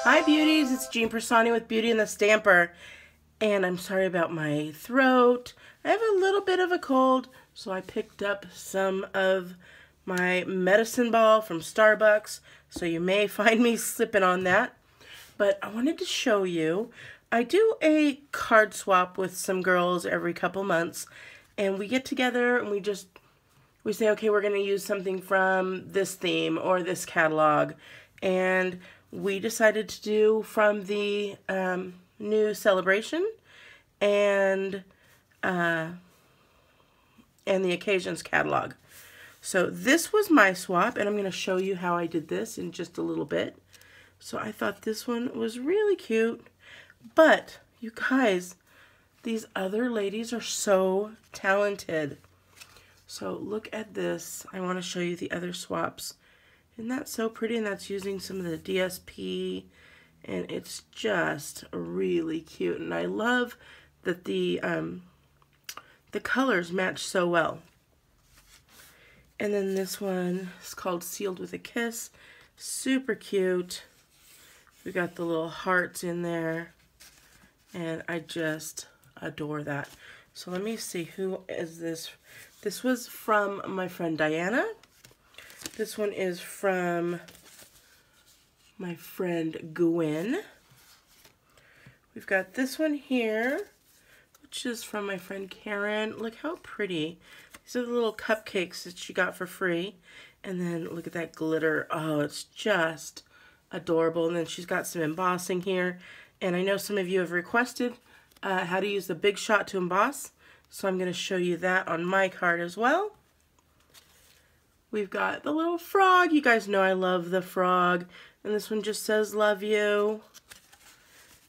Hi beauties, it's Piersanti with Beauty and the Stamper, and I'm sorry about my throat. I have a little bit of a cold, so I picked up some of my medicine ball from Starbucks, so you may find me slipping on that. But I wanted to show you, I do a card swap with some girls every couple months, and we get together and we say, okay, we're going to use something from this theme or this catalog, and we decided to do from the new Celebration and the Occasions catalog. So this was my swap, and I'm going to show you how I did this in just a little bit. So I thought this one was really cute, but you guys, these other ladies are so talented. So look at this. I want to show you the other swaps. Isn't that so pretty? And that's using some of the DSP, and it's just really cute. And I love that the colors match so well. And then this one is called Sealed with a Kiss. Super cute. We got the little hearts in there, and I just adore that. So let me see, who is this? This was from my friend Diana. This one is from my friend Gwen. We've got this one here, which is from my friend Karen. Look how pretty. These are the little cupcakes that she got for free. And then look at that glitter. Oh, it's just adorable. And then she's got some embossing here. And I know some of you have requested how to use the Big Shot to emboss. So I'm going to show you that on my card as well. We've got the little frog. You guys know I love the frog. And this one just says, love you.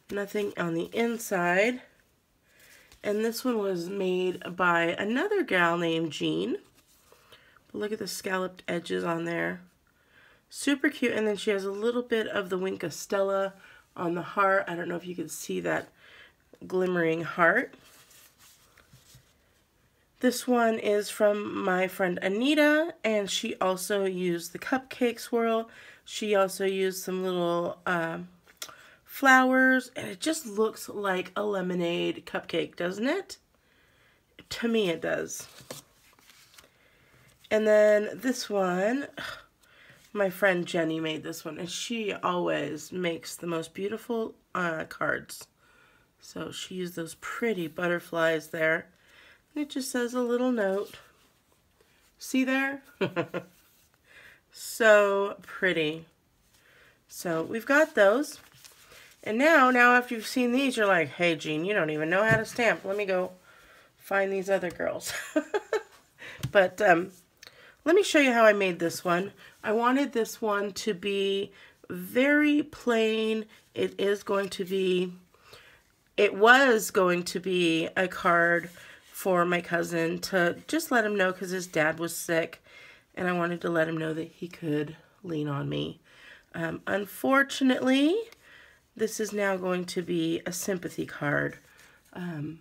Nothing on the inside. And this one was made by another gal named Jean. But look at the scalloped edges on there. Super cute. And then she has a little bit of the Wink of Stella on the heart. I don't know if you can see that glimmering heart. This one is from my friend Anita, and she also used the cupcake swirl. She also used some little flowers, and it just looks like a lemonade cupcake, doesn't it? To me it does. And then this one, my friend Jenny made this one, and she always makes the most beautiful cards. So she used those pretty butterflies there. It just says a little note. See there? So pretty. So we've got those. And now after you've seen these, you're like, hey, Jean, you don't even know how to stamp. Let me go find these other girls. But let me show you how I made this one. I wanted this one to be very plain. It was going to be a card for my cousin to just let him know, because his dad was sick, and I wanted to let him know that he could lean on me. Unfortunately, this is now going to be a sympathy card. And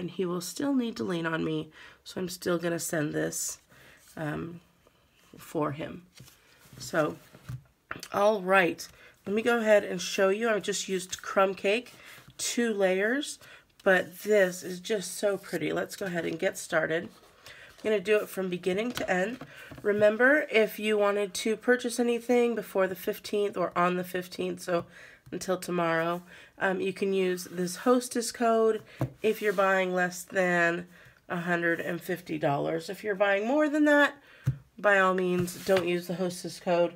he will still need to lean on me, so I'm still going to send this for him. So, all right, let me go ahead and show you. I just used crumb cake, 2 layers. But this is just so pretty. Let's go ahead and get started. I'm going to do it from beginning to end. Remember, if you wanted to purchase anything before the 15th or on the 15th, so until tomorrow, you can use this hostess code if you're buying less than $150. If you're buying more than that, by all means, don't use the hostess code.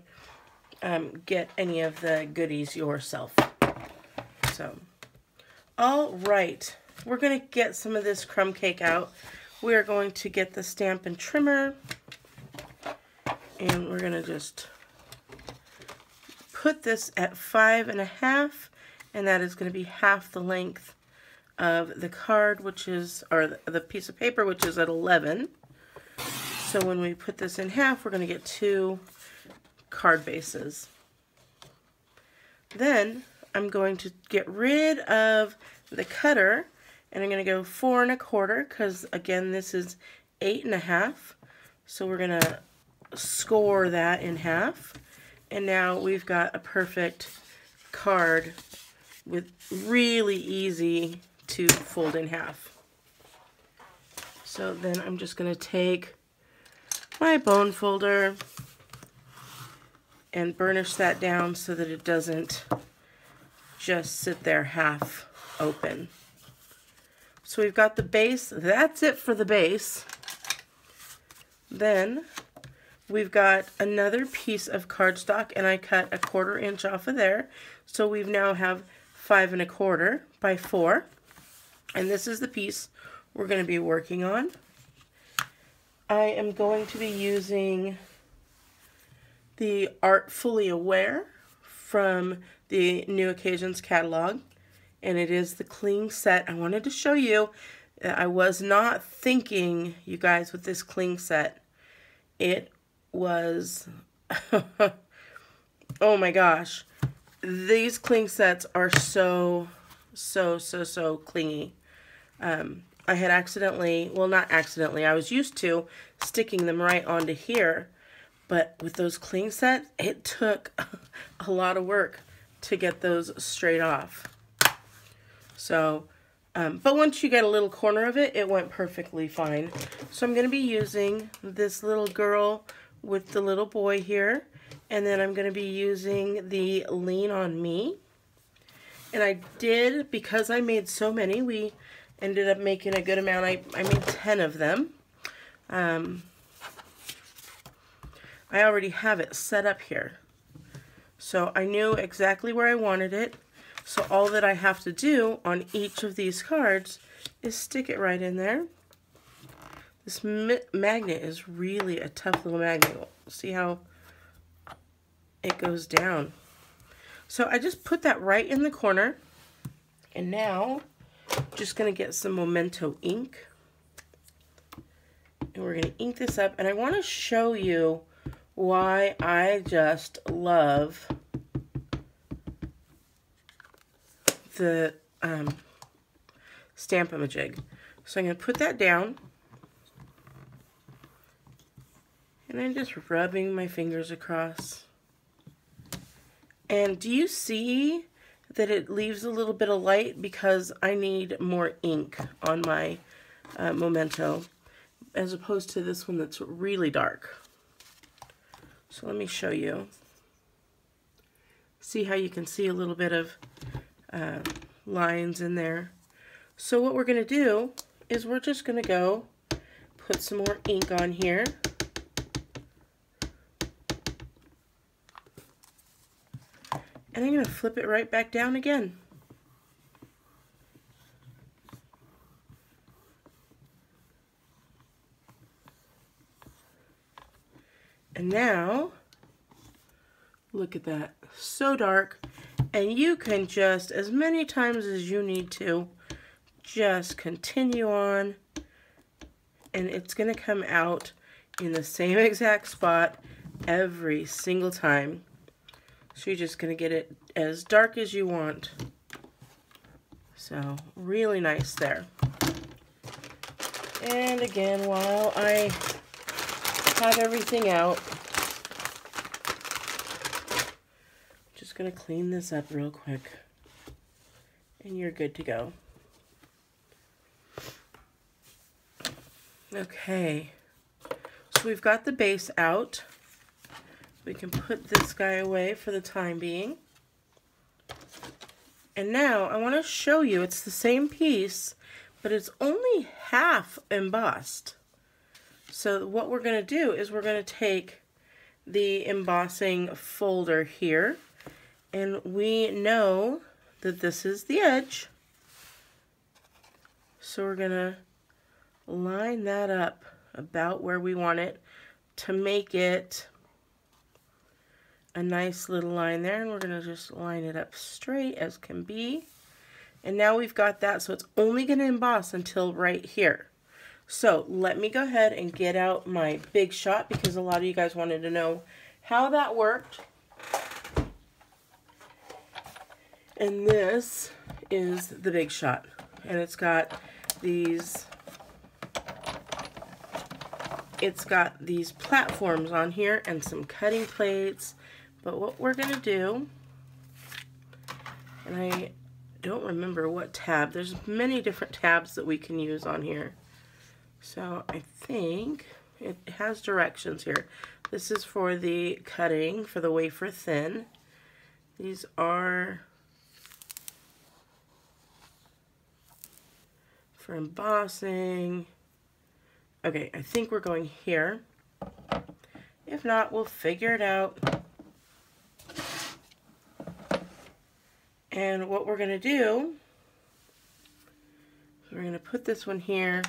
Get any of the goodies yourself. So, all right, we're going to get some of this crumb cake out. We are going to get the Stampin' Trimmer, and we're going to just put this at 5.5, and that is going to be half the length of the card, which is, or the piece of paper, which is at 11. So when we put this in half, we're going to get 2 card bases. Then I'm going to get rid of the cutter, and I'm going to go 4 1/4, because again this is 8.5. So we're going to score that in half, and now we've got a perfect card with really easy to fold in half. So then I'm just going to take my bone folder and burnish that down so that it doesn't just sit there half open. So we've got the base. That's it for the base. Then we've got another piece of cardstock, and I cut 1/4 inch off of there. So we now have 5 1/4 by 4. And this is the piece we're going to be working on. I am going to be using the Artfully Aware from the New Occasions catalog, and it is the cling set. I wanted to show you that I was not thinking, you guys, with this cling set. It was, oh my gosh, these cling sets are so clingy. I had accidentally, well, not accidentally, I was used to sticking them right onto here. But with those cling sets, it took a lot of work to get those straight off. So, but once you get a little corner of it, it went perfectly fine. So I'm going to be using this little girl with the little boy here. And then I'm going to be using the Lean on Me. And I did, because I made so many, we ended up making a good amount. I made 10 of them. I already have it set up here. So I knew exactly where I wanted it. So all that I have to do on each of these cards is stick it right in there. This magnet is really a tough little magnet. See how it goes down. So I just put that right in the corner. And now I'm just going to get some Memento ink. And we're going to ink this up. And I want to show you why I just love the Stamp-A-Majig. So I'm going to put that down. And I'm just rubbing my fingers across. And do you see that it leaves a little bit of light? Because I need more ink on my Memento, as opposed to this one that's really dark. So let me show you. See how you can see a little bit of lines in there. So what we're going to do is we're just going to go put some more ink on here. And I'm going to flip it right back down again. And now, look at that, so dark. And you can just, as many times as you need to, just continue on. And it's going to come out in the same exact spot every single time. So you're just going to get it as dark as you want. So, really nice there. And again, while I have everything out, just going to clean this up real quick. And you're good to go. Okay. So we've got the base out. We can put this guy away for the time being. And now I want to show you, it's the same piece, but it's only half embossed. So what we're going to do is we're going to take the embossing folder here, and we know that this is the edge. So we're going to line that up about where we want it to make it a nice little line there, and we're going to just line it up straight as can be. And now we've got that, so it's only going to emboss until right here. So let me go ahead and get out my Big Shot, because a lot of you guys wanted to know how that worked. And this is the Big Shot, and it's got these platforms on here and some cutting plates. But what we're going to do And I don't remember what tab. There's many different tabs that we can use on here. So I think it has directions here. This is for the cutting, for the wafer thin. These are for embossing. Okay, I think we're going here. If not, we'll figure it out. And what we're going to do, we're going to put this one here,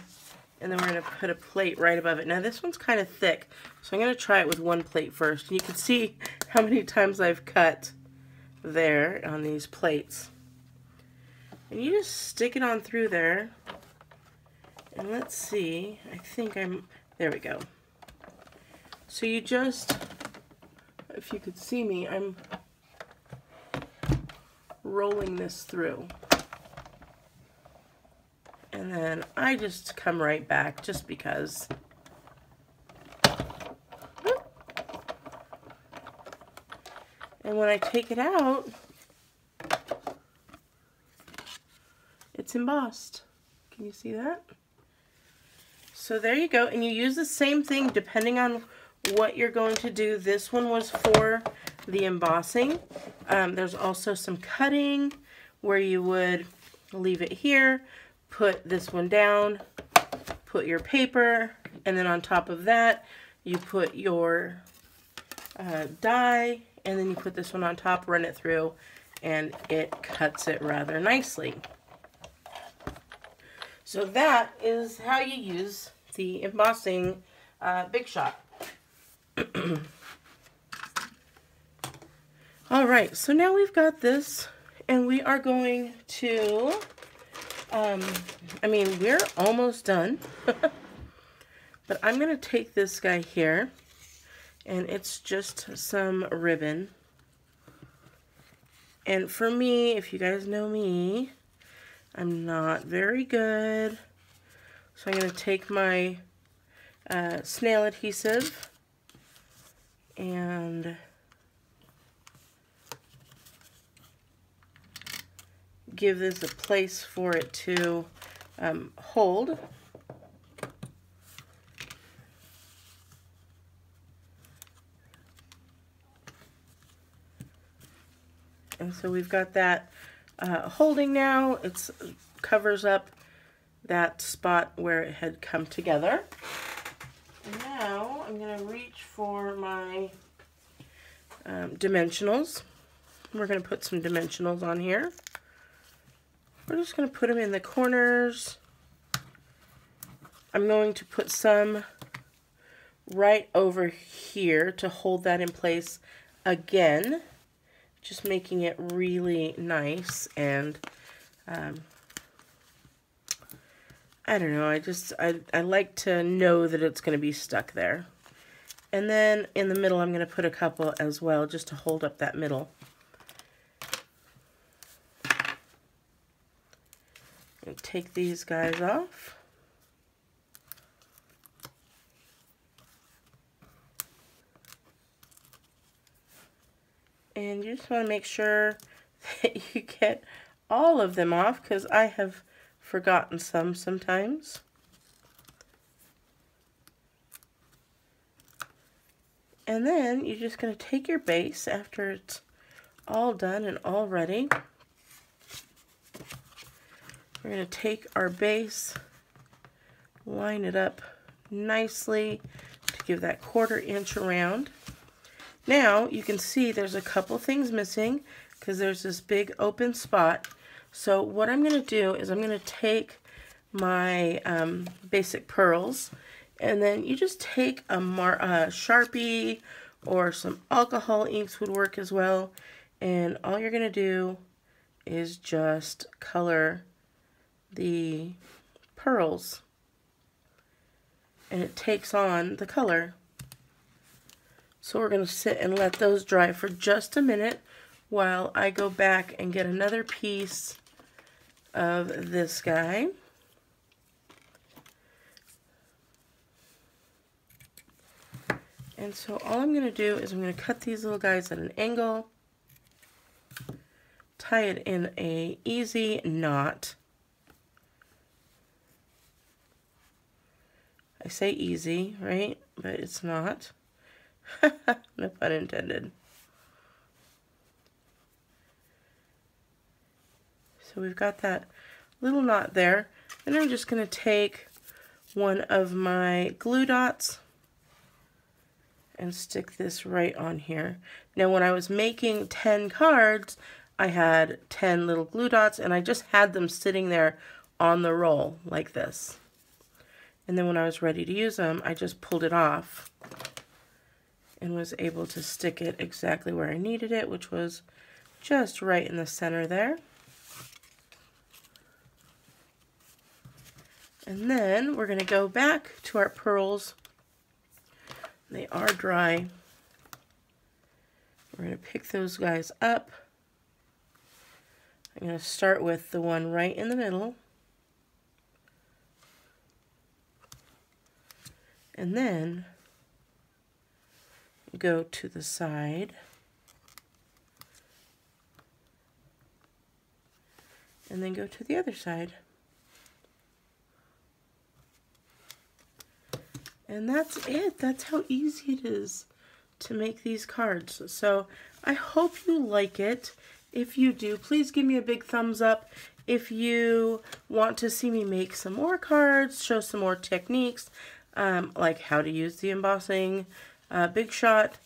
and then we're going to put a plate right above it. Now this one's kind of thick, so I'm going to try it with one plate first. And you can see how many times I've cut there on these plates. And you just stick it on through there. And let's see, I think there we go. So you just, if you could see me, I'm rolling this through. And then I just come right back just because. And when I take it out, it's embossed. Can you see that? So there you go. And you use the same thing depending on what you're going to do. This one was for the embossing. There's also some cutting where you would leave it here, put this one down, put your paper, and then on top of that you put your die, and then you put this one on top, run it through, and it cuts it rather nicely. So that is how you use the embossing Big Shot. Alright, so now we've got this, and we are going to, we're almost done, but I'm going to take this guy here, and it's just some ribbon. And for me, if you guys know me, I'm not very good, so I'm going to take my snail adhesive and give this a place for it to hold. And so we've got that holding now. It covers up that spot where it had come together. And now I'm going to reach for my dimensionals. We're going to put some dimensionals on here. We're just going to put them in the corners. I'm going to put some right over here to hold that in place again, just making it really nice. And I don't know, I like to know that it's going to be stuck there. And then in the middle I'm going to put a couple as well, just to hold up that middle. And take these guys off. And you just want to make sure that you get all of them off, because I have forgotten some sometimes. And then you're just going to take your base after it's all done and all ready. We're going to take our base, line it up nicely to give that 1/4 inch around. Now you can see there's a couple things missing because there's this big open spot. So what I'm going to do is I'm going to take my basic pearls, and then you just take a Sharpie or some alcohol inks would work as well. And all you're going to do is just color the pearls, and it takes on the color. So we're going to sit and let those dry for just a minute while I go back and get another piece of this guy. And so all I'm going to do is I'm going to cut these little guys at an angle, tie it in a easy knot. I say easy, right? But it's not. No pun intended. So we've got that little knot there. And I'm just going to take one of my glue dots and stick this right on here. Now when I was making 10 cards, I had 10 little glue dots and I just had them sitting there on the roll like this. And then when I was ready to use them, I just pulled it off and was able to stick it exactly where I needed it, which was just right in the center there. And then we're going to go back to our pearls. They are dry. We're going to pick those guys up. I'm going to start with the one right in the middle. And then go to the side. And then go to the other side. And that's it. That's how easy it is to make these cards. So I hope you like it. If you do, please give me a big thumbs up. If you want to see me make some more cards, show some more techniques, like how to use the embossing Big Shot,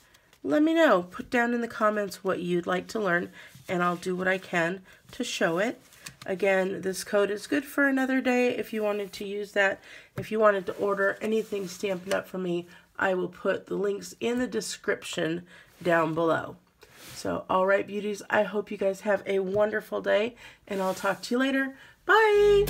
let me know. Put down in the comments what you'd like to learn, and I'll do what I can to show it. Again, this code is good for another day if you wanted to use that. If you wanted to order anything Stampin' Up! From me, I will put the links in the description down below. So, alright beauties, I hope you guys have a wonderful day, and I'll talk to you later. Bye!